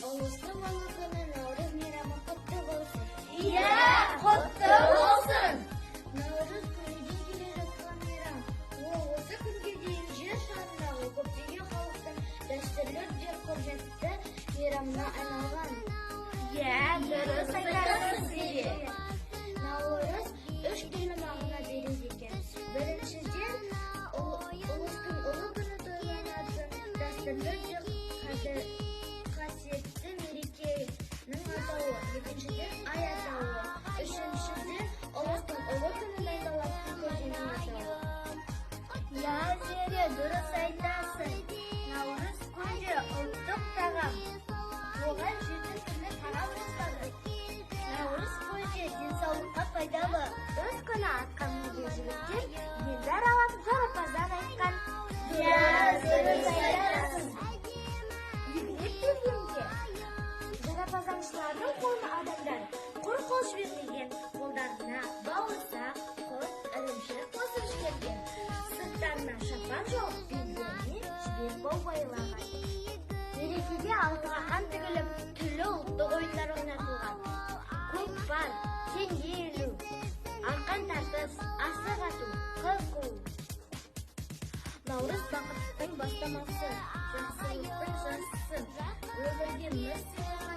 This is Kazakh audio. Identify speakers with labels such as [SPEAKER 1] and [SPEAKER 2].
[SPEAKER 1] Ұлыстың ұлы күні Наурыз мейрамы құтты болсын.
[SPEAKER 2] Иә, құтты болсын.
[SPEAKER 1] Наурыз күніден келе жатқан мейрам. Ол осы күнге дейін жер шарындағы көптеген халықтың дәстүрлі де құрметті мейрамына айналған.
[SPEAKER 2] Иә, дұрыс айтасыз.
[SPEAKER 1] Наурыз үш түрлі мағына береді екен. Біріншіден, ұлыстың ұлы күні тойланатын дәстүрлі де қасиетті мерекенің атауы. Екіншіден, ай атауы. Үшіншіден, ұлыстың ұлы күні дайындалатын көженің атауы.
[SPEAKER 2] Иә, Зере, дұрыс айтасың. Наурыз күнде ұлттық тағам. Оған 7 түрлі тағам жасады. Наурыз көже денсаулыққа пайдалы. Өз күні атқан жігіттер елді аралап жарапазан айтқан.
[SPEAKER 1] Иә, дұрыс айтасың.
[SPEAKER 2] Егіліп келгенде жарапазаншылардың қолына адамдар құр қол жібермеген, қолдарына бауырсақ, құрт, ірімшік қосып жіберген. Сырттарына шапан жауып, белдеріне жібек байлаған. Мерекеде алтынға қан тігіліп, түрлі ұлттық ойындар ойнатылған. Көкпар, теңге ілу, арқан тартыс, асық ату, қыз қуу. Наурыз бақыттың бастамасы, жақсылықтың жаршысы, өмірге нұр сыйлаған